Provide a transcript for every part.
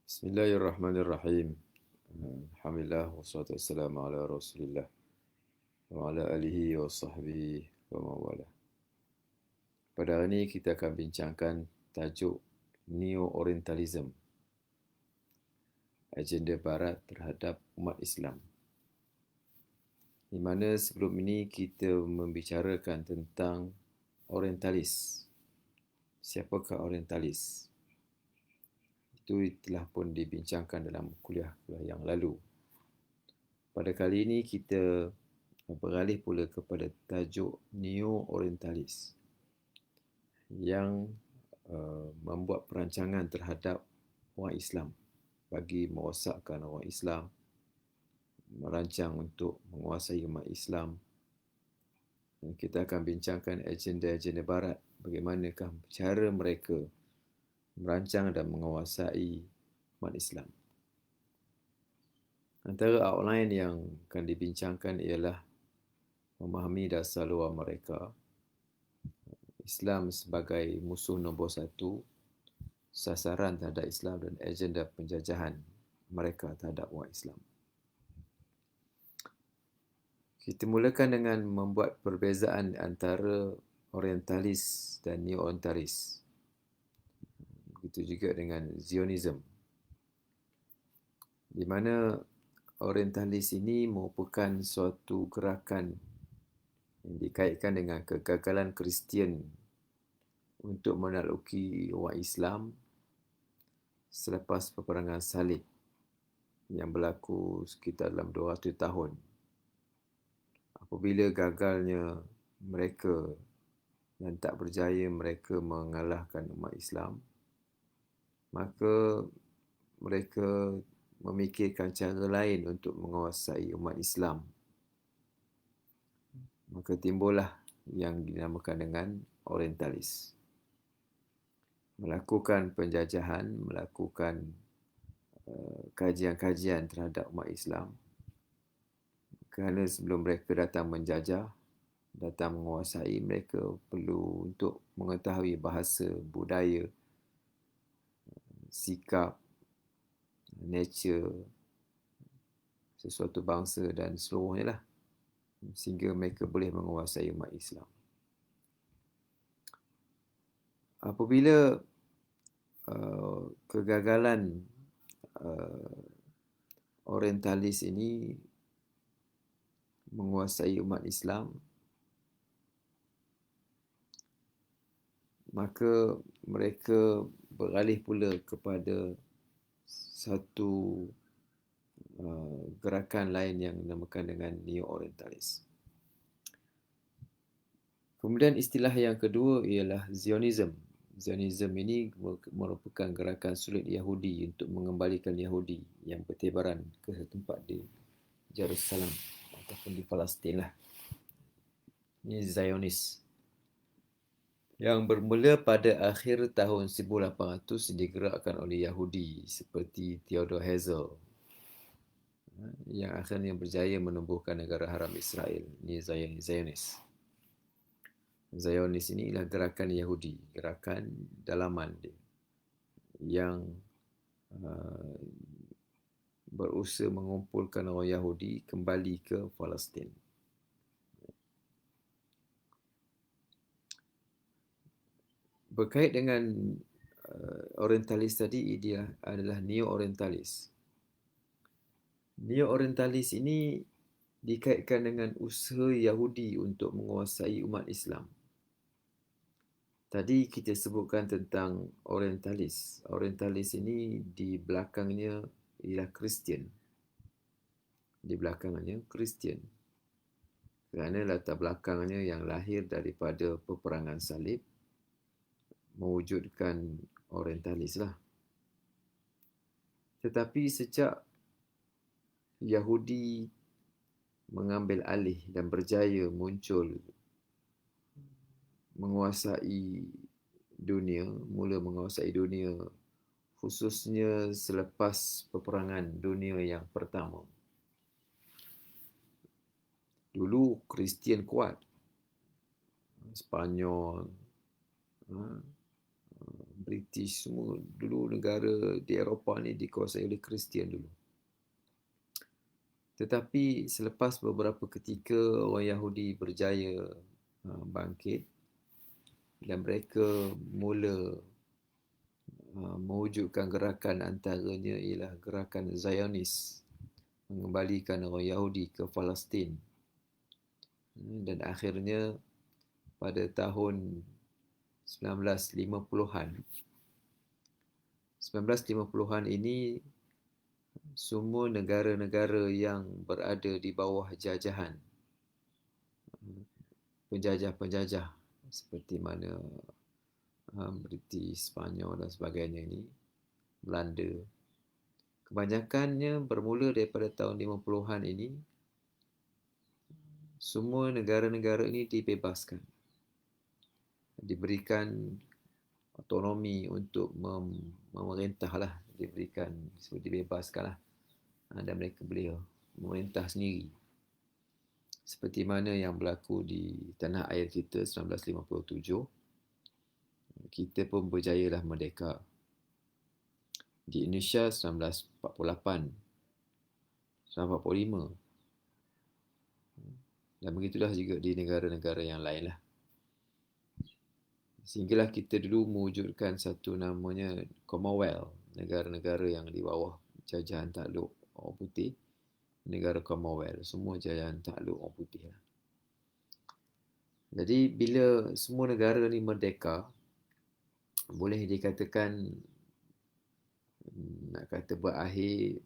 Bismillahirrahmanirrahim. Alhamdulillah wassalatu wassalamu ala Rasulillah wa ala alihi wa sahbihi wa mawala. Pada hari ini kita akan bincangkan tajuk Neo-Orientalism, agenda barat terhadap umat Islam. Di mana sebelum ini kita membicarakan tentang orientalis. Siapakah orientalis? Itu telah pun dibincangkan dalam kuliah-kuliah yang lalu. Pada kali ini kita beralih pula kepada tajuk Neo-Orientalis yang membuat perancangan terhadap orang Islam bagi merosakkan orang Islam, merancang untuk menguasai umat Islam. Dan kita akan bincangkan agenda-agenda barat, bagaimanakah cara mereka merancang dan menguasai umat Islam. Antara outline yang akan dibincangkan ialah memahami dasar luar mereka, Islam sebagai musuh nombor satu, sasaran terhadap Islam dan agenda penjajahan mereka terhadap umat Islam. Kita mulakan dengan membuat perbezaan antara orientalis dan neo-orientalis. Begitu juga dengan Zionism, di mana orientalis ini merupakan suatu gerakan yang dikaitkan dengan kegagalan Kristian untuk menakluki orang Islam selepas peperangan salib yang berlaku sekitar dalam 200 tahun. Apabila gagalnya mereka dan tak berjaya mereka mengalahkan umat Islam, maka mereka memikirkan cara lain untuk menguasai umat Islam. Maka timbullah yang dinamakan dengan orientalis. Melakukan penjajahan, melakukan kajian-kajian terhadap umat Islam. Kerana sebelum mereka datang menjajah, datang menguasai, mereka perlu untuk mengetahui bahasa, budaya, sikap, nature sesuatu bangsa dan seluruhnya lah, sehingga mereka boleh menguasai umat Islam. Apabila kegagalan orientalis ini menguasai umat Islam, maka mereka beralih pula kepada satu gerakan lain yang dinamakan dengan neo-orientalis. Kemudian istilah yang kedua ialah Zionism. Zionism ini merupakan gerakan sulit Yahudi untuk mengembalikan Yahudi yang bertebaran ke tempat di Jerusalem ataupun di Palestin lah. Ini Zionis, yang bermula pada akhir tahun 1800 digerakkan oleh Yahudi seperti Theodor Herzl, yang akhirnya berjaya menumbuhkan negara haram Israel. Ini Zionis. Zionis ini ialah gerakan Yahudi, gerakan dalaman dia, yang berusaha mengumpulkan orang Yahudi kembali ke Palestin. Berkait dengan orientalis tadi, dia adalah neo-orientalis. Neo-orientalis ini dikaitkan dengan usaha Yahudi untuk menguasai umat Islam. Tadi kita sebutkan tentang orientalis. Orientalis ini di belakangnya ialah Kristian. Di belakangnya Kristian. Kerana latar belakangnya yang lahir daripada peperangan salib mewujudkan orientalis lah. Tetapi sejak Yahudi mengambil alih dan berjaya muncul menguasai dunia, mula menguasai dunia, khususnya selepas peperangan dunia yang pertama. Dulu Kristian kuat, Spanyol, British semua. Dulu negara di Eropah ni dikuasai oleh Kristian dulu. Tetapi selepas beberapa ketika orang Yahudi berjaya bangkit dan mereka mula mewujudkan gerakan, antaranya ialah gerakan Zionis, mengembalikan orang Yahudi ke Palestin. Dan akhirnya pada tahun 1950-an ini semua negara-negara yang berada di bawah jajahan penjajah-penjajah seperti mana British, Spanyol dan sebagainya ini, Belanda, kebanyakannya bermula daripada tahun 50-an ini, semua negara-negara ini dibebaskan, diberikan otonomi untuk memerintah lah, dibebaskan lah, dan mereka boleh memerintah sendiri. Seperti mana yang berlaku di tanah air kita 1957, kita pun berjayalah merdeka. Di Indonesia 1948, 1945, dan begitulah juga di negara-negara yang lain lah. Sehinggalah kita dulu mewujudkan satu namanya Commonwealth, negara-negara yang di bawah jajahan takluk orang putih, negara Commonwealth, semua jajahan takluk orang putih lah. Jadi bila semua negara ni merdeka, boleh dikatakan, nak kata berakhir,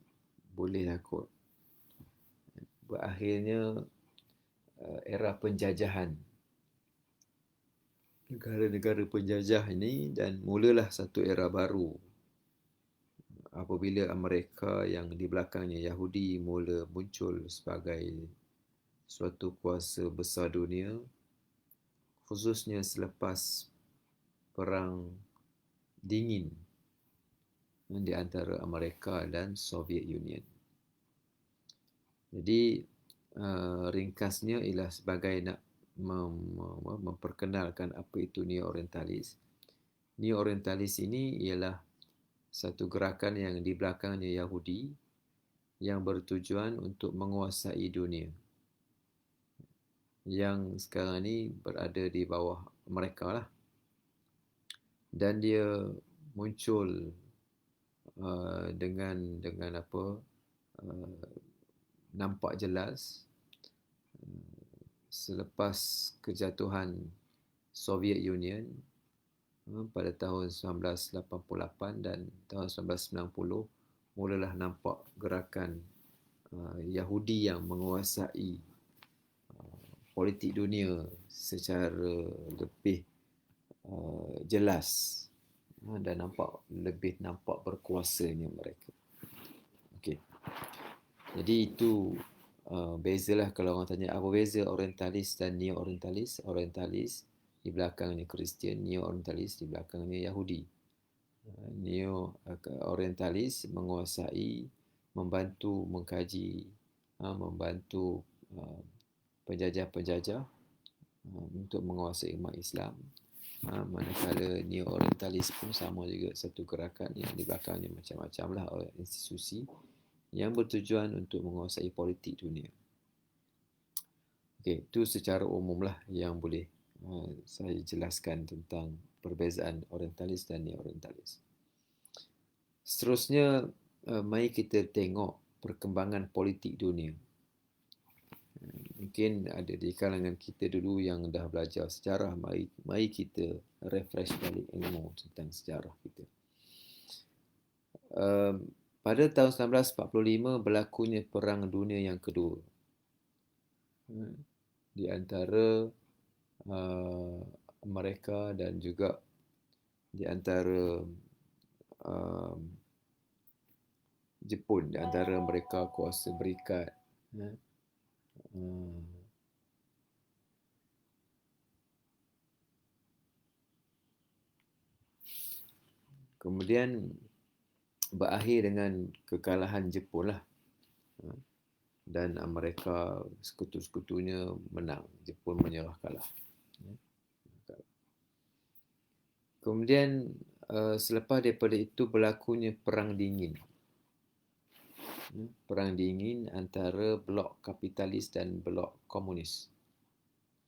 bolehlah kot, berakhirnya era penjajahan, negara-negara penjajah ini, dan mulalah satu era baru apabila Amerika yang di belakangnya Yahudi mula muncul sebagai suatu kuasa besar dunia, khususnya selepas Perang Dingin di antara Amerika dan Soviet Union. Jadi ringkasnya ialah sebagai nak memperkenalkan apa itu neo-orientalis. Neo-orientalis ini ialah satu gerakan yang di belakangnya Yahudi yang bertujuan untuk menguasai dunia, yang sekarang ni berada di bawah mereka lah. Dan dia muncul dengan apa, nampak jelas selepas kejatuhan Soviet Union pada tahun 1988 dan tahun 1990, mulalah nampak gerakan Yahudi yang menguasai politik dunia secara lebih jelas, dan lebih nampak berkuasanya mereka. Okey. Jadi itu bezalah kalau orang tanya apa beza orientalis dan neo-orientalis. Orientalis di belakangnya Kristian, neo-orientalis di belakangnya Yahudi. Neo-orientalis menguasai, membantu mengkaji, membantu penjajah-penjajah untuk menguasai umat Islam. Manakala neo-orientalis pun sama juga, satu gerakan yang di belakangnya macam-macam lah institusi yang bertujuan untuk menguasai politik dunia. Okey, itu secara umum lah yang boleh saya jelaskan tentang perbezaan orientalis dan neo-orientalis. Seterusnya, mari kita tengok perkembangan politik dunia. Mungkin ada di kalangan kita dulu yang dah belajar sejarah, mari kita refresh balik ilmu tentang sejarah kita. Pada tahun 1945 berlakunya Perang Dunia yang Kedua di antara Amerika dan juga di antara Jepun, di antara mereka kuasa berikat. Kemudian berakhir dengan kekalahan Jepun lah, dan Amerika sekutu-sekutunya menang, Jepun menyerah kalah. Kemudian selepas daripada itu berlakunya Perang Dingin. Perang Dingin antara blok kapitalis dan blok komunis.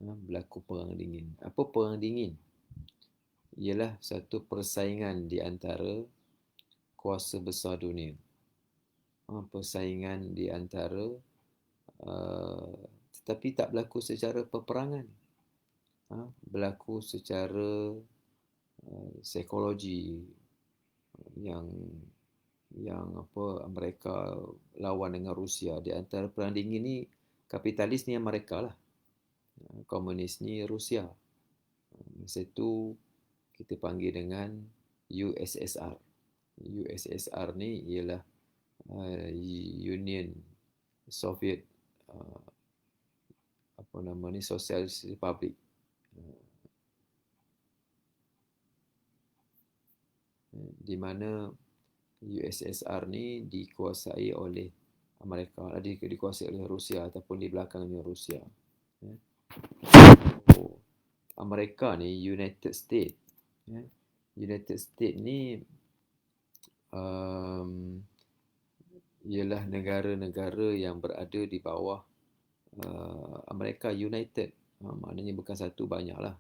Berlaku Perang Dingin. Apa Perang Dingin? Ialah satu persaingan di antara kuasa besar dunia. Persaingan di antara tetapi tak berlaku secara peperangan. Berlaku secara psikologi yang mereka lawan dengan Rusia. Di antara Perang Dingin ni kapitalis ni Amerika lah, komunis ni Rusia. Masa itu kita panggil dengan USSR. USSR ni ialah Union Soviet Socialist Republic. Di mana USSR ni dikuasai oleh Amerika, dikuasai oleh Rusia ataupun di belakangnya Rusia. Amerika ni United States. United States ni ialah negara-negara yang berada di bawah Amerika United. Maknanya bukan satu, banyaklah.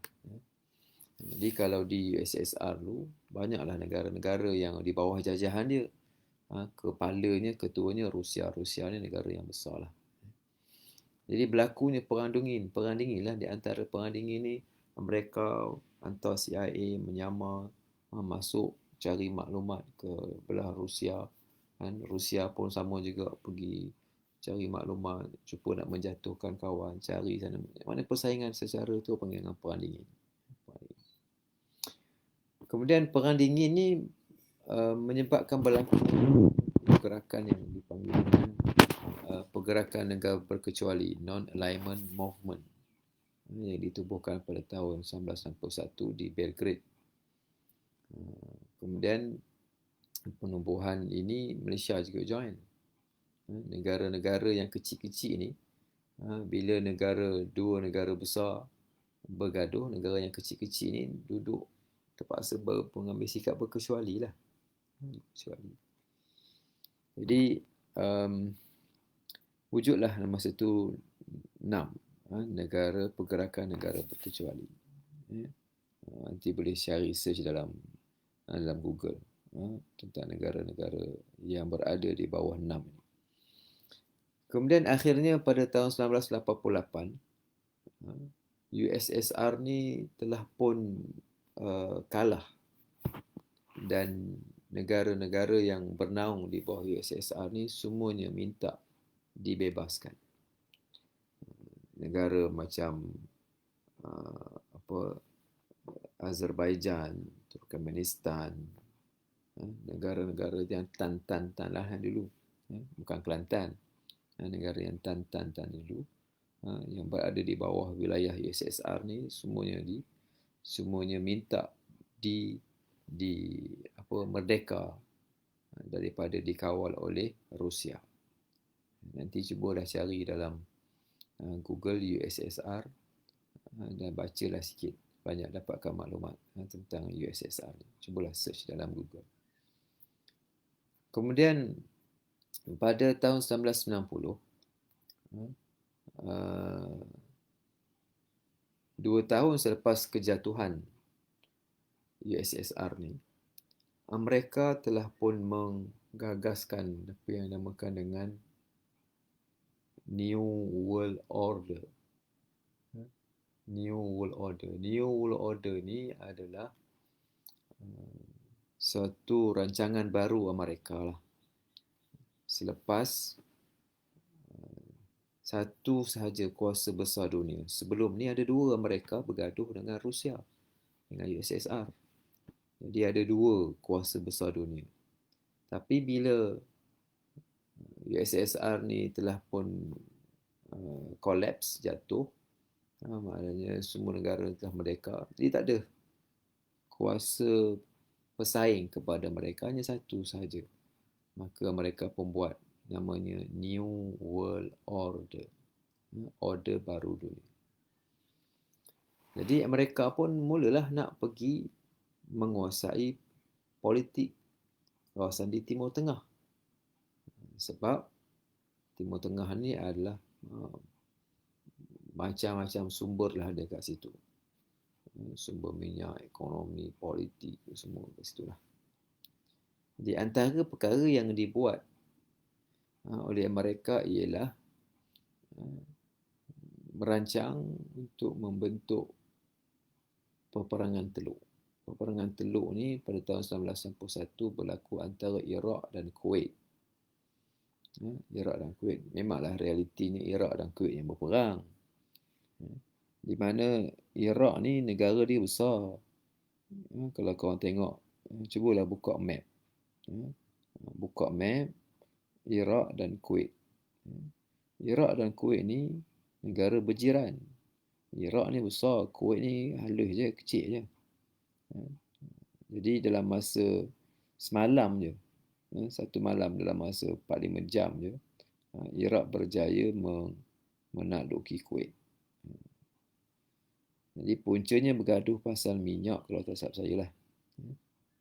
Jadi kalau di USSR tu, banyaklah negara-negara yang di bawah jajahan dia. Kepalanya, ketuanya Rusia. Rusia ni negara yang besar lah. Jadi berlakunya Perang Dingin. Perang Dingin lah, di antara Perang Dingin ni, mereka hantar CIA menyamar, masuk cari maklumat ke belah Rusia. Rusia pun sama juga pergi cari maklumat, cuba nak menjatuhkan kawan, cari sana. Mana persaingan secara tu panggil dengan Perang Dingin. Kemudian Perang Dingin ni menyebabkan berlaku pergerakan yang dipanggil dengan pergerakan negara berkecuali, Non-Alignment Movement, yang ditubuhkan pada tahun 1961 di Belgrade. Kemudian penubuhan ini Malaysia juga join. Negara-negara yang kecil-kecil ni, bila dua negara besar bergaduh, negara yang kecil-kecil ni duduk terpaksa mengambil sikap berkecuali lah. Jadi wujudlah masa tu 6 pergerakan negara berkecuali. Nanti boleh cari search dalam Google tentang negara-negara yang berada di bawah 6. Kemudian akhirnya pada tahun 1988 USSR ni telah pun kalah, dan negara-negara yang bernaung di bawah USSR ni semuanya minta dibebaskan. Negara macam Azerbaijan, Turkmenistan, negara-negara yang tan lah dulu, bukan Kelantan, negara yang tan dulu, yang berada di bawah wilayah USSR ni semuanya minta merdeka daripada dikawal oleh Rusia. Nanti cubalah cari dalam Google USSR dan bacalah sikit, banyak dapatkan maklumat tentang USSR ni. Cubalah search dalam Google. Kemudian pada tahun 1990, 2 tahun selepas kejatuhan USSR ni, Amerika telah pun menggagaskan apa yang dinamakan dengan New World Order. New World Order. New World Order ni adalah suatu rancangan baru Amerika lah. Selepas satu sahaja kuasa besar dunia. Sebelum ni ada 2 Amerika bergaduh dengan Rusia, dengan USSR. Jadi ada 2 kuasa besar dunia. Tapi bila USSR ni telah pun collapse, jatuh, maknanya semua negara telah merdeka, jadi tak ada kuasa pesaing kepada mereka, hanya satu sahaja. Maka mereka pun buat namanya New World Order, order baru dunia. Jadi Amerika pun mulalah nak pergi menguasai politik kawasan di Timur Tengah. Sebab Timur Tengah ni adalah macam-macam sumber lah ada kat situ. Sumber minyak, ekonomi, politik, semua kat situ lah. Di antara perkara yang dibuat oleh mereka ialah merancang untuk membentuk peperangan Teluk. Peperangan Teluk ni pada tahun 1991 berlaku antara Iraq dan Kuwait. Iraq dan Kuwait. Memanglah realitinya Iraq dan Kuwait yang berperang. Di mana Iraq ni negara dia besar. Kalau korang tengok, cubalah buka map. Buka map Iraq dan Kuwait. Iraq dan Kuwait ni negara berjiran. Iraq ni besar, Kuwait ni halus je, kecil je. Jadi dalam masa semalam je, satu malam dalam masa 4-5 jam je, Iraq berjaya menakluki Kuwait. Jadi puncanya bergaduh pasal minyak kalau tak silap saya lah.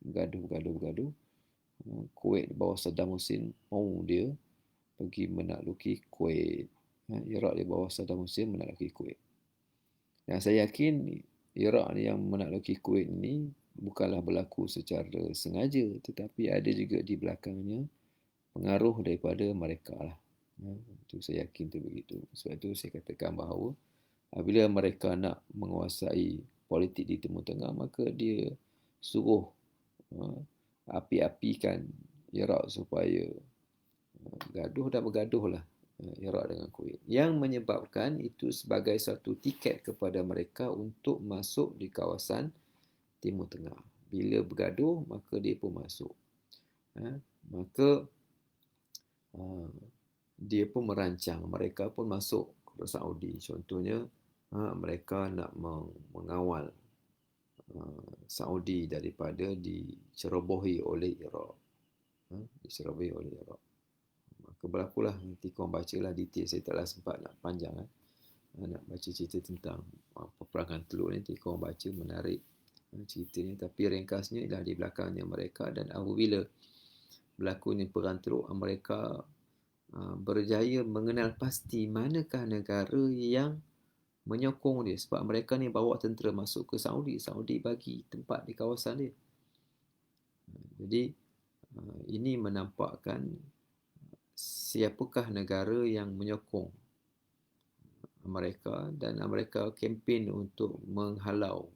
Bergaduh. Kuwait bawah Saddam Hussein mau dia pergi menakluki Kuwait. Iraq di bawah Saddam Hussein menakluki Kuwait. Yang saya yakin Iraq ni yang menakluki Kuwait ni bukanlah berlaku secara sengaja, tetapi ada juga di belakangnya pengaruh daripada mereka lah. Itu saya yakin tu begitu. Sebab itu saya katakan bahawa apabila mereka nak menguasai politik di Timur Tengah, maka dia suruh api-apikan Iraq supaya bergaduh lah Iraq dengan Kuwait. Yang menyebabkan itu sebagai satu tiket kepada mereka untuk masuk di kawasan Timur Tengah. Bila bergaduh, maka dia pun masuk. Maka dia pun merancang, mereka pun masuk ke Saudi. Contohnya, mereka nak mengawal Saudi daripada dicerobohi oleh Iraq. Maka berlakulah, nanti korang bacalah detail, saya taklah sempat nak panjang nak baca cerita tentang peperangan Teluk ni. Nanti korang baca, menarik ceritanya. Tapi ringkasnya ialah di belakangnya mereka, dan apabila berlakunya perang Teluk, mereka berjaya mengenal pasti manakah negara yang menyokong dia. Sebab mereka ni bawa tentera masuk ke Saudi. Saudi bagi tempat di kawasan dia. Jadi ini menampakkan siapakah negara yang menyokong Amerika, dan Amerika kempen untuk menghalau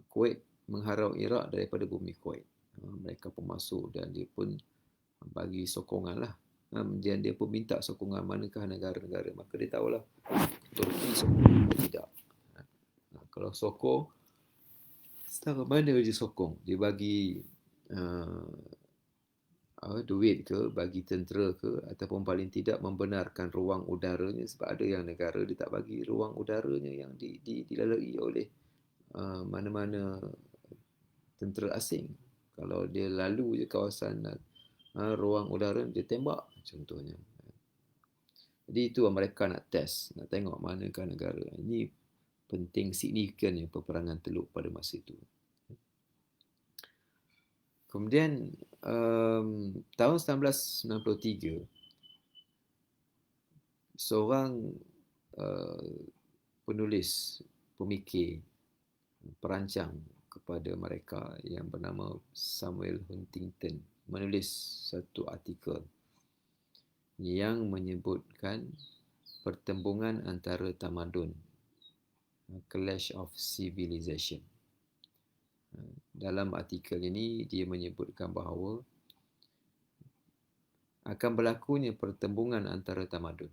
Kuwait, menghalau Iraq daripada bumi Kuwait. Mereka pun masuk dan dia pun bagi sokongan lah. Dan dia pun minta sokongan manakah negara-negara. Maka dia tahulah Turki sokong atau tidak. Kalau sokong, setara mana dia sokong? Dia bagi duit ke, bagi tentera ke, ataupun paling tidak membenarkan ruang udaranya. Sebab ada yang negara dia tak bagi ruang udaranya yang dilalui oleh mana-mana tentera asing. Kalau dia lalu je kawasan ruang udara, dia tembak contohnya. Jadi itu mereka nak test, nak tengok manakah negara. Ini penting, signifikannya peperangan Teluk pada masa itu. Kemudian tahun 1993, seorang penulis, pemikir, perancang kepada mereka yang bernama Samuel Huntington menulis satu artikel yang menyebutkan pertembungan antara tamadun, clash of civilization. Dalam artikel ini dia menyebutkan bahawa akan berlakunya pertembungan antara tamadun,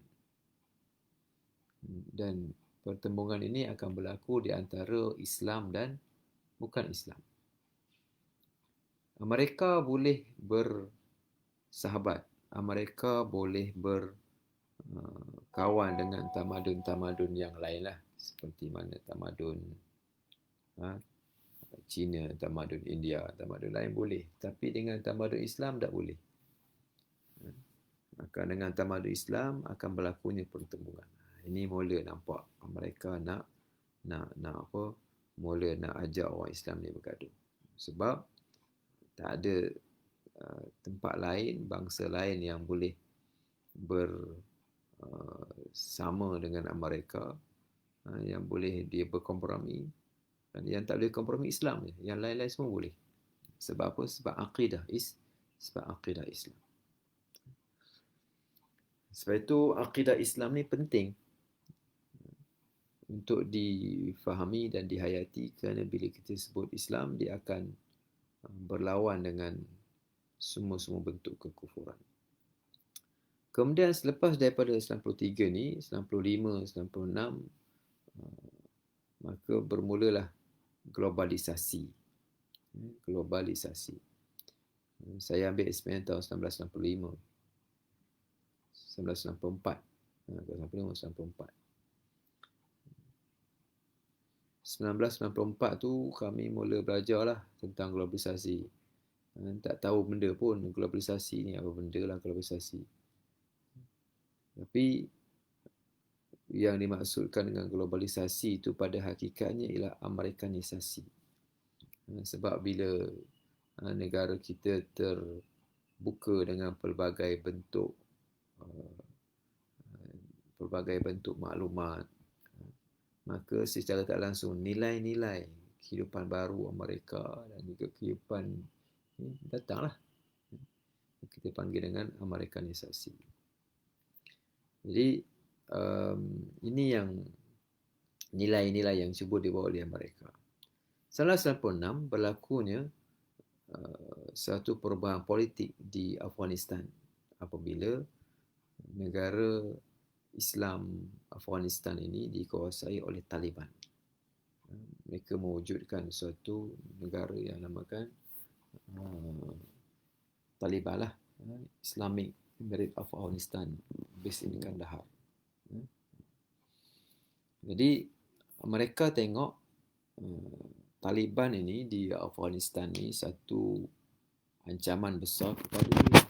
dan pertembungan ini akan berlaku di antara Islam dan bukan Islam. Mereka boleh bersahabat, mereka boleh berkawan dengan tamadun-tamadun yang lain lah, seperti mana tamadun Cina, tamadun India, tamadun lain boleh. Tapi dengan tamadun Islam tak boleh. Maka dengan tamadun Islam akan berlakunya pertembungan. Ini mula nampak mereka nak mula nak ajak orang Islam ni bergaduh. Sebab Tak ada tempat lain, bangsa lain yang boleh bersama dengan Amerika, yang boleh dia berkompromi. Dan yang tak boleh kompromi Islam je. Yang lain-lain semua boleh. Sebab apa? Sebab akidah Islam. Sebab itu akidah Islam ni penting untuk difahami dan dihayati, kerana bila kita sebut Islam, dia akan berlawan dengan semua-semua bentuk kekufuran. Kemudian selepas daripada 93 ni, 95, 96, maka bermulalah globalisasi. Saya ambil eksperimen tahun 1965. 1964. 1994 tu kami mula belajarlah tentang globalisasi. Tak tahu benda pun globalisasi ni apa benda lah globalisasi. Tapi yang dimaksudkan dengan globalisasi itu pada hakikatnya ialah Amerikanisasi. Sebab bila negara kita terbuka dengan pelbagai bentuk maklumat, maka secara tak langsung nilai-nilai kehidupan baru Amerika dan juga kehidupan datanglah. Kita panggil dengan Amerikanisasi. Jadi ini yang nilai-nilai yang cuba dibawa oleh Amerika. 1996 berlakunya satu perubahan politik di Afghanistan apabila negara Islam Afghanistan ini dikuasai oleh Taliban. Mereka mewujudkan suatu negara yang namakan Taliban lah, Islamic Emirate of Afghanistan, based in Kandahar. Jadi mereka tengok Taliban ini di Afghanistan ni satu ancaman besar kepada dunia.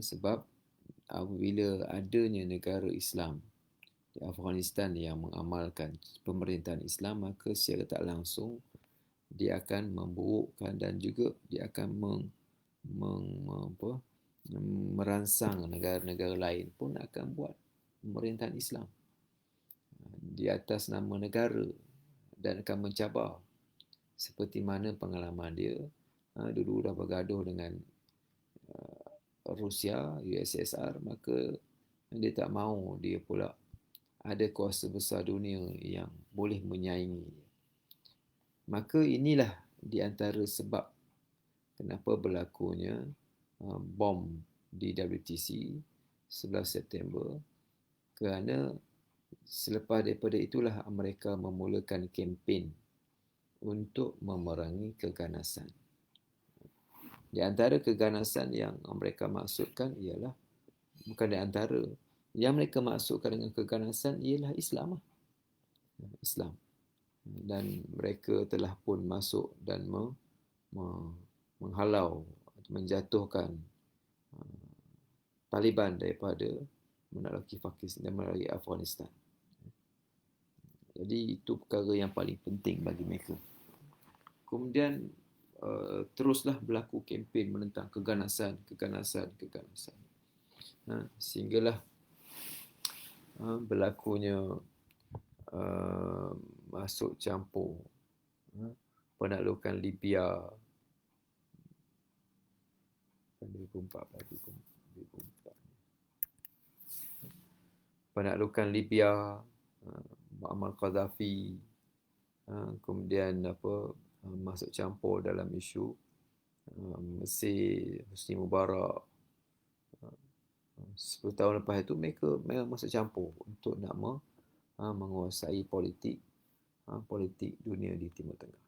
Sebab apabila adanya negara Islam di Afghanistan yang mengamalkan pemerintahan Islam, maka secara tak langsung dia akan memburukkan dan juga dia akan merangsang negara-negara lain pun akan buat pemerintahan Islam di atas nama negara dan akan mencabar, seperti mana pengalaman dia dulu dah bergaduh dengan Rusia, USSR, maka dia tak mahu dia pula ada kuasa besar dunia yang boleh menyaingi. Maka inilah di antara sebab kenapa berlakunya bom di WTC 11 September, kerana selepas daripada itulah Amerika memulakan kempen untuk memerangi keganasan. Di antara keganasan yang mereka maksudkan ialah, bukan di antara, yang mereka maksudkan dengan keganasan ialah Islam. Islam. Dan mereka telah pun masuk dan menghalau, menjatuhkan Taliban daripada menaklukkan Pakistan dan melalui Afghanistan. Jadi itu perkara yang paling penting bagi mereka. Kemudian teruslah berlaku kempen menentang keganasan. Sehinggalah berlakunya masuk campur penaklukan Libya 2004. Penaklukan Libya, Muammar Gaddafi, kemudian masuk campur dalam isu Mesir, Hosni Mubarak. 10 tahun lepas itu mereka memang masuk campur untuk nak menguasai politik dunia di Timur Tengah.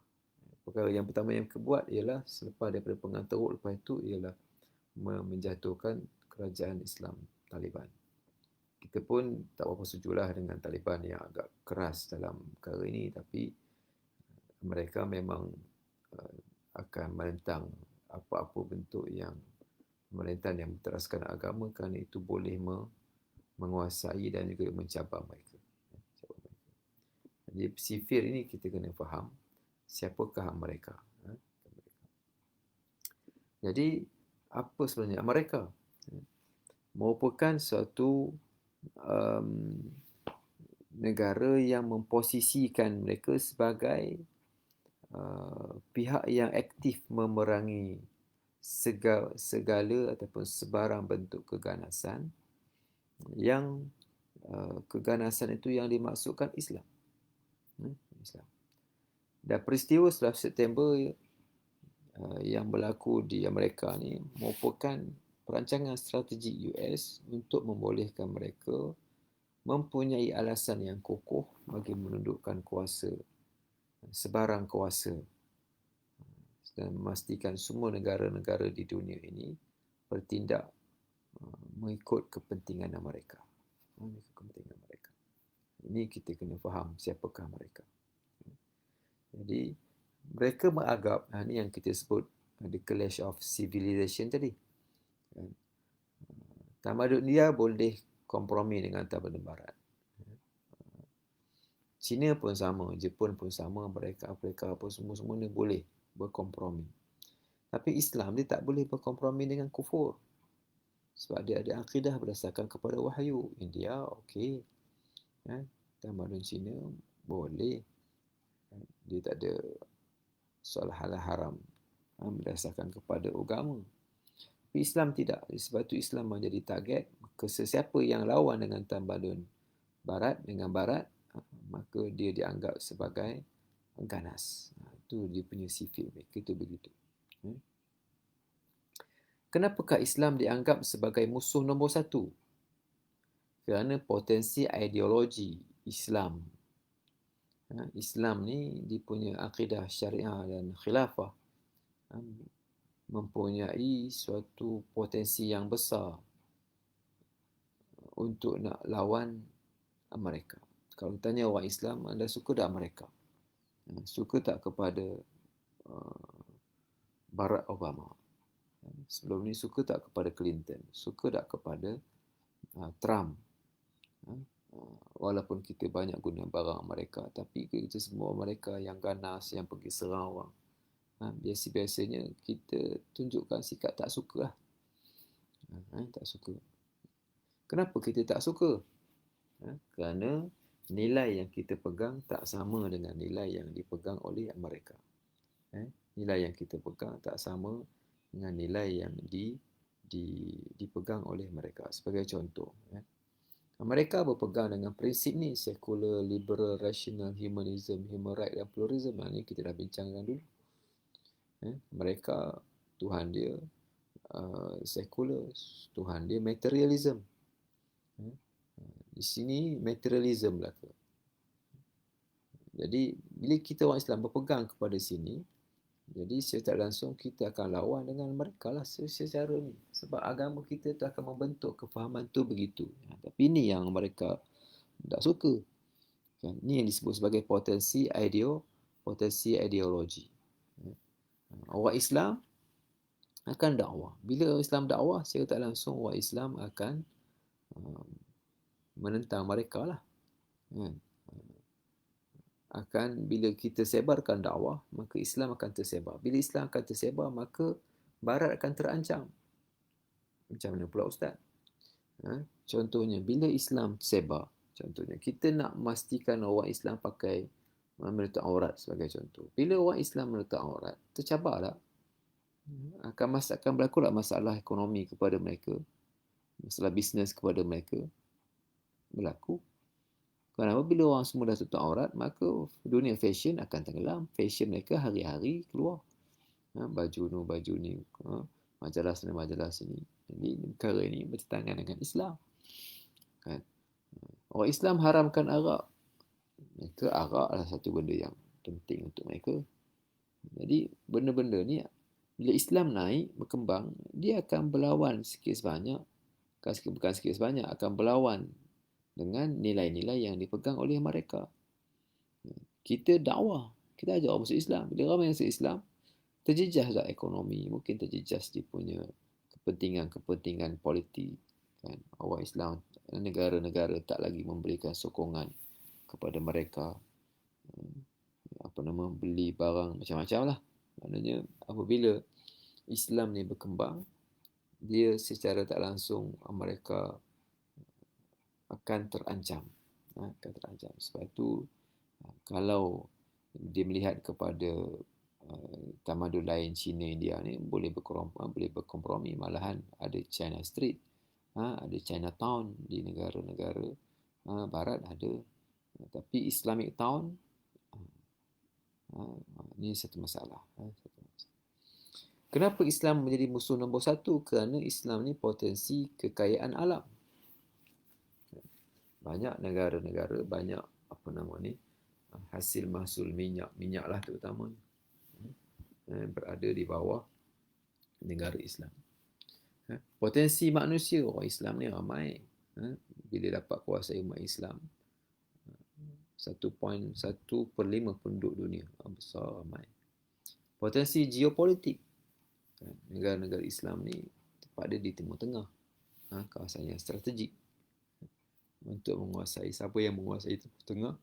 Perkara yang pertama yang kebuat ialah selepas daripada Perang Teruk lepas itu ialah menjatuhkan kerajaan Islam Taliban. Kita pun tak berapa setujulah dengan Taliban yang agak keras dalam perkara ini, tapi mereka memang akan menentang apa-apa bentuk yang pemerintahan yang berteraskan agama, kerana itu boleh menguasai dan juga mencabar mereka. Jadi sifir ini kita kena faham siapakah mereka. Jadi apa sebenarnya mereka? Merupakan suatu um, negara yang memposisikan mereka sebagai pihak yang aktif memerangi segala ataupun sebarang bentuk keganasan yang keganasan itu yang dimaksudkan Islam. Islam. Dan peristiwa 11 September yang berlaku di Amerika ni merupakan perancangan strategi US untuk membolehkan mereka mempunyai alasan yang kokoh bagi menundukkan kuasa, sebarang kuasa, dan memastikan semua negara-negara di dunia ini bertindak mengikut kepentingan mereka. Kepentingan mereka. Ini kita kena faham siapakah mereka. Jadi mereka menganggap, ini yang kita sebut the clash of civilization tadi. Tamadun dia boleh kompromi dengan tamadun barat. China pun sama, Jepun pun sama, mereka Afrika pun semua ni boleh berkompromi. Tapi Islam dia tak boleh berkompromi dengan kufur. Sebab dia ada akidah berdasarkan kepada wahyu. India okey. Tamadun China boleh. Dia tak ada soal halal haram berdasarkan kepada agama. Tapi Islam tidak. Sebab itu Islam menjadi target. Maka sesiapa yang lawan dengan tamadun barat, maka dia dianggap sebagai ganas. Itu dia punya sifat mereka itu begitu. Kenapakah Islam dianggap sebagai musuh nombor satu? Kerana potensi ideologi Islam. Islam ni dia punya akidah syariah dan khilafah mempunyai suatu potensi yang besar untuk nak lawan mereka. Kalau tanya orang Islam, anda suka tak mereka? Suka tak kepada Barack Obama? Sebelum ni suka tak kepada Clinton? Suka tak kepada Trump? Walaupun kita banyak guna barang mereka, tapi kita semua mereka yang ganas, yang pergi serang orang. Biasa-biasanya kita tunjukkan sikap tak suka lah. Tak suka. Kenapa kita tak suka? Kerana nilai yang kita pegang tak sama dengan nilai yang dipegang oleh mereka. Nilai yang kita pegang tak sama dengan nilai yang dipegang oleh mereka. Sebagai contoh, mereka berpegang dengan prinsip ni, secular, liberal, rational, humanism, human right dan pluralism. Ini kita dah bincangkan dulu. Mereka Tuhan dia secular, Tuhan dia materialism. Di sini materialism belaka. Jadi bila kita orang Islam berpegang kepada sini, jadi secara langsung kita akan lawan dengan mereka lah secara ni. Sebab agama kita tu akan membentuk kefahaman tu begitu. Tapi ini yang mereka tak suka. Ini yang disebut sebagai potensi ideologi. Orang Islam akan dakwah. Bila Islam dakwah, secara tak langsung orang Islam akan menentang mereka lah. Akan bila kita sebarkan dakwah, maka Islam akan tersebar. Bila Islam akan tersebar, maka Barat akan terancam. Macam mana pula Ustaz? Contohnya, bila Islam sebar, contohnya, kita nak memastikan orang Islam pakai menutup aurat sebagai contoh. Bila orang Islam menutup aurat, tercabar tak? Akan berlaku tak masalah ekonomi kepada mereka? Masalah bisnes kepada mereka? Berlaku. Kerana bila orang semua dah tutup aurat, maka dunia fashion akan tenggelam. Fashion mereka hari-hari keluar. Baju ni, majalah sana, majalah sini. Jadi perkara ini bertentangan dengan Islam. Orang Islam haramkan arak. Mereka arak adalah satu benda yang penting untuk mereka. Jadi benda-benda ni, bila Islam naik, berkembang, dia akan berlawan sikit sebanyak, bukan sikit sebanyak, akan berlawan dengan nilai-nilai yang dipegang oleh mereka. Kita dakwah, kita ajak orang masuk Islam. Bila ramai yang masuk Islam, terjejas tak ekonomi, mungkin terjejas dia punya kepentingan politik. Orang Islam, negara-negara tak lagi memberikan sokongan kepada mereka. Beli barang macam-macam lah. Maknanya apabila Islam ni berkembang, dia secara tak langsung mereka akan terancam. Akan terancam. Sebab itu, kalau dia melihat kepada tamadun lain, China, India ni boleh berkompromi, malahan ada China Street, ada Chinatown di negara-negara barat ada, tapi Islamic Town ini satu masalah. Kenapa Islam menjadi musuh nombor satu? Kerana Islam ni potensi kekayaan alam. Banyak negara-negara, banyak hasil mahsul minyak lah terutama, berada di bawah negara Islam. Potensi manusia orang Islam ni ramai. Bila dapat kuasai umat Islam, 1.1/5 penduduk dunia, besar ramai. Potensi geopolitik, negara-negara Islam ni tempat dia di Timur Tengah, kawasan yang strategik untuk menguasai. Siapa yang menguasai Timur Tengah,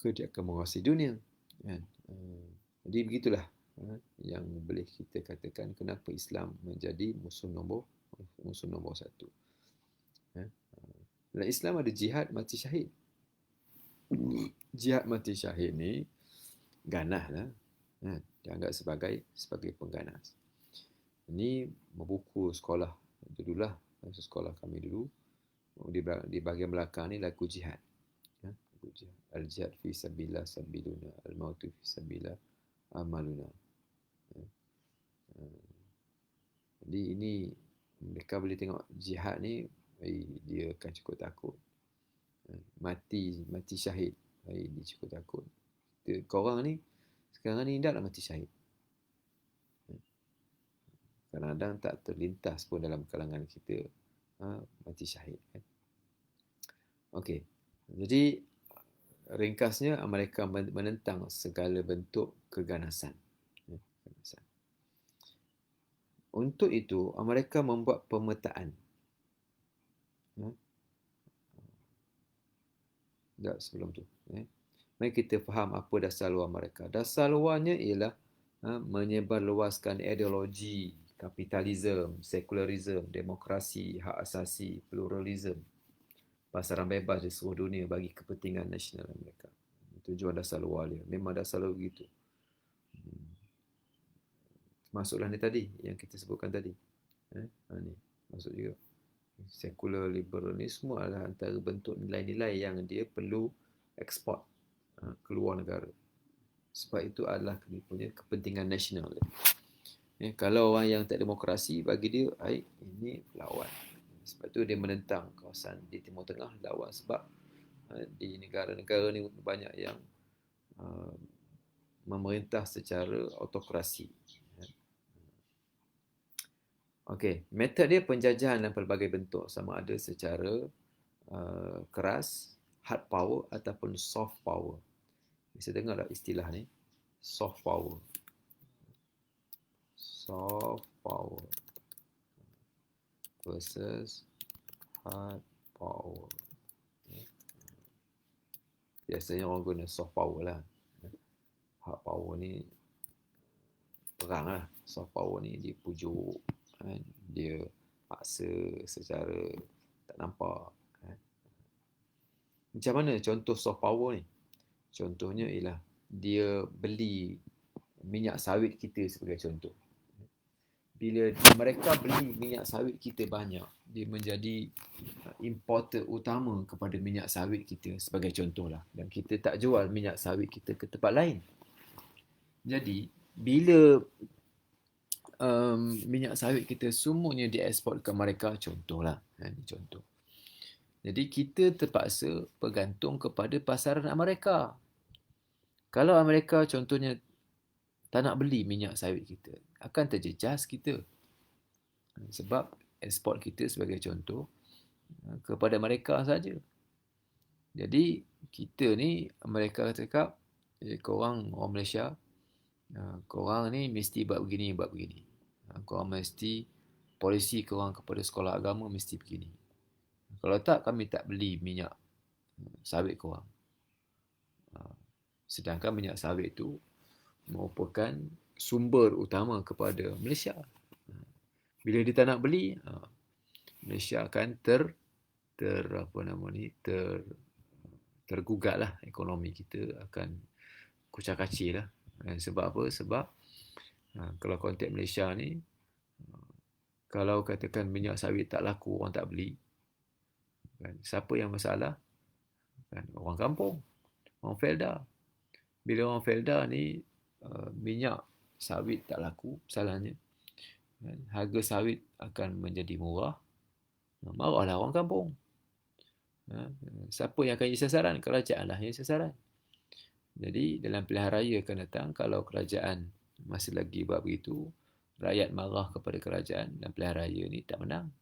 dia akan menguasai dunia. Jadi begitulah yang boleh kita katakan kenapa Islam menjadi musuh nombor satu. Dalam Islam ada jihad mati syahid. Jihad mati syahid ni ganah lah, dianggap sebagai pengganas. Ini buku sekolah dululah, sekolah kami dulu, di bahagian belakang ni lagu jihad. Al-jihad fi sabilillah sabiluna, al-mautu fi sabilillah amaluna. Jadi ini mereka boleh tengok jihad ni, dia akan cukup takut. Mati syahid, dia cukup takut. Korang ni sekarang ni tidaklah mati syahid. Kadang-kadang tak terlintas pun dalam kalangan kita mati syahid. Okey, jadi ringkasnya mereka menentang segala bentuk keganasan. Untuk itu mereka membuat pemetaan. Sebelum tu, mari kita faham apa dasar luar mereka. Dasar luarnya ialah menyebarluaskan ideologi kapitalisme, sekularisme, demokrasi, hak asasi, pluralisme, pasaran bebas di seluruh dunia bagi kepentingan nasional mereka. Tujuan dasar luar dia. Memang dasar luar begitu. Masuklah ni tadi, yang kita sebutkan tadi. Ni masuk juga. Sekular liberal ni semua adalah antara bentuk nilai-nilai yang dia perlu ekspor keluar negara. Sebab itu adalah dia punya kepentingan nasional. Kalau orang yang tak demokrasi, bagi dia, ini lawan. Sebab itu dia menentang kawasan di Timur Tengah, lawan. Sebab di negara-negara ni banyak yang memerintah secara autokrasi. Okey, metod dia penjajahan dalam pelbagai bentuk, sama ada secara keras, hard power ataupun soft power. Bisa dengar tak istilah ni? Soft power. Soft power versus hard power. Biasanya orang guna soft power lah. Hard power ni perang lah. Soft power ni dia pujuk, dia paksa secara tak nampak. Macam mana contoh soft power ni? Contohnya ialah dia beli minyak sawit kita sebagai contoh. Bila mereka beli minyak sawit kita banyak, dia menjadi importer utama kepada minyak sawit kita sebagai contoh lah. Dan kita tak jual minyak sawit kita ke tempat lain. Jadi, bila minyak sawit kita semuanya dieksport ke mereka, contohlah. Contoh. Jadi, kita terpaksa bergantung kepada pasaran Amerika. Kalau Amerika contohnya tak nak beli minyak sawit kita, akan terjejas kita. Sebab ekspor kita sebagai contoh kepada mereka saja. Jadi kita ni, mereka cakap, korang orang Malaysia, korang ni mesti buat begini, korang mesti, polisi korang kepada sekolah agama mesti begini. Kalau tak, kami tak beli minyak sawit korang. Sedangkan minyak sawit tu merupakan sumber utama kepada Malaysia. Bila dia tak nak beli, Malaysia akan tergugat lah, ekonomi kita akan kucak-kacir lah. Sebab apa? Sebab kalau konteks Malaysia ni, kalau katakan minyak sawit tak laku, orang tak beli, kan? Siapa yang masalah? Kan? Orang kampung, orang Felda. Bila orang Felda ni minyak sawit tak laku, salahnya, kan? Harga sawit akan menjadi murah, marahlah orang kampung. Siapa yang akan jadi sasaran? Kerajaan lah yang sasaran. Jadi dalam pilihan raya akan datang, kalau kerajaan masih lagi buat begitu, rakyat marah kepada kerajaan dan pilihan raya ni tak menang.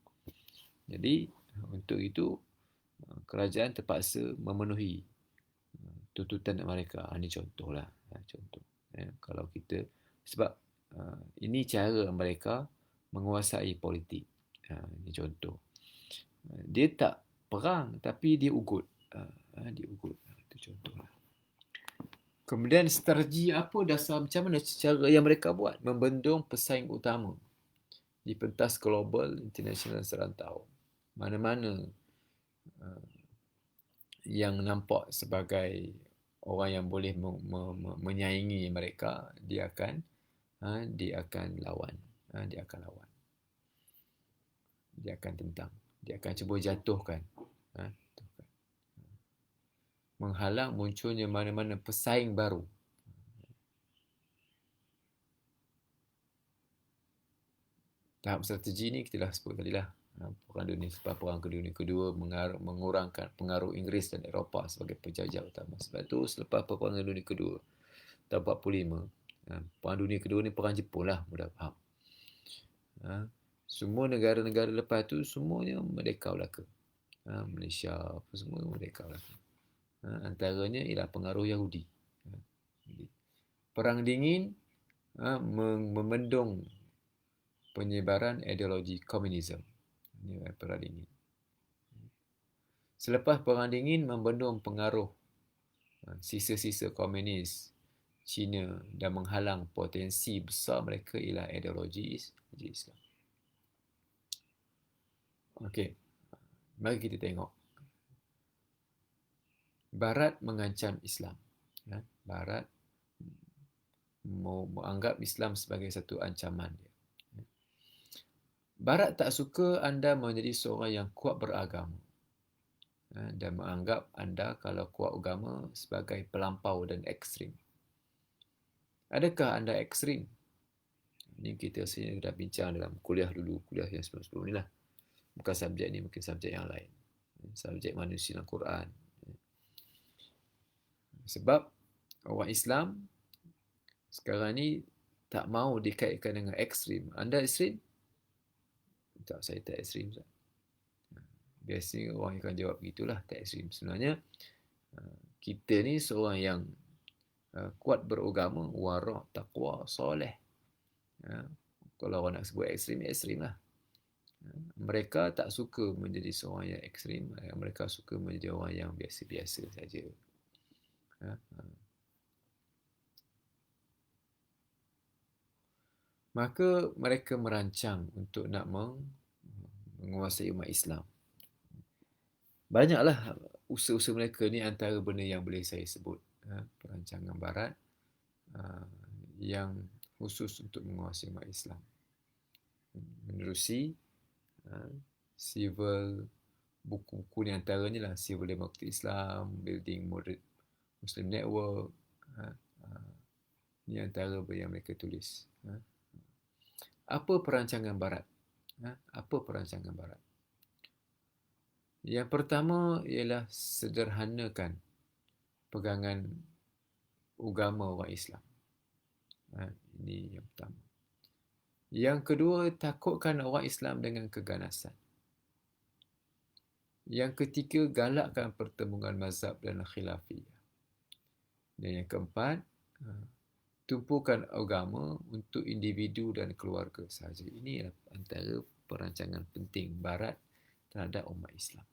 Jadi untuk itu kerajaan terpaksa memenuhi tuntutan mereka. Ini contohlah, contoh. Kalau kita, sebab ini cara mereka menguasai politik. Ini contoh. Dia tak perang, tapi dia ugut. Dia ugut. Itu contohlah. Kemudian strategi apa, dasar macam mana cara yang mereka buat membendung pesaing utama di pentas global, international serantau. Mana-mana yang nampak sebagai orang yang boleh menyaingi mereka, dia akan lawan. Dia akan lawan. Dia akan tentang. Dia akan cuba jatuhkan. Menghalang munculnya mana-mana pesaing baru. Tahap strategi ni kita dah sebut tadi lah. Perang dunia, sebab perang dunia kedua mengurangkan pengaruh Inggeris dan Eropah sebagai penjajah utama. Sebab tu selepas perang dunia kedua tahun 45, perang dunia kedua ni perang Jepun lah, mudah faham. Semua negara-negara lepas tu semuanya merdeka Melaka. Malaysia apa semua merdeka Melaka. Antaranya ialah pengaruh Yahudi. Perang dingin memendung penyebaran ideologi komunisme. Ini perang dingin. Selepas perang dingin membendung pengaruh sisa-sisa komunis Cina dan menghalang potensi besar mereka ialah ideologi Islam. Okey. Mari kita tengok. Barat mengancam Islam. Barat menganggap Islam sebagai satu ancaman dia. Barat tak suka anda menjadi seorang yang kuat beragama dan menganggap anda kalau kuat agama sebagai pelampau dan ekstrim. Adakah anda ekstrim? Ini kita sebenarnya dah bincang dalam kuliah dulu, kuliah yang sebelum-sebelum ni lah. Bukan subjek ni, mungkin subjek yang lain. Subjek manusia dan Quran. Sebab orang Islam sekarang ni tak mau dikaitkan dengan ekstrim. Anda ekstrim? Tak, saya tak ekstrim. Biasanya orang akan jawab begitulah, tak ekstrim. Sebenarnya kita ni seorang yang kuat beragama, wara', taqwa, soleh. Kalau orang nak sebut ekstrim, ekstrim lah. Mereka tak suka menjadi seorang yang ekstrim. Mereka suka menjadi orang yang biasa-biasa saja. Maka mereka merancang untuk nak menguasai umat Islam. Banyaklah usaha-usaha mereka ni, antara benda yang boleh saya sebut. Perancangan Barat yang khusus untuk menguasai umat Islam. Menerusi civil, buku-buku ni antaranya lah Civil Democracy Islam, Building Moderate Muslim Network. Ini antara yang mereka tulis. Apa perancangan Barat? Apa perancangan Barat? Yang pertama ialah sederhanakan pegangan agama orang Islam. Ini yang pertama. Yang kedua, takutkan orang Islam dengan keganasan. Yang ketiga, galakkan pertemuan mazhab dan khilafiyah. Dan yang keempat, tumpukan agama untuk individu dan keluarga sahaja. Ini antara perancangan penting Barat terhadap umat Islam.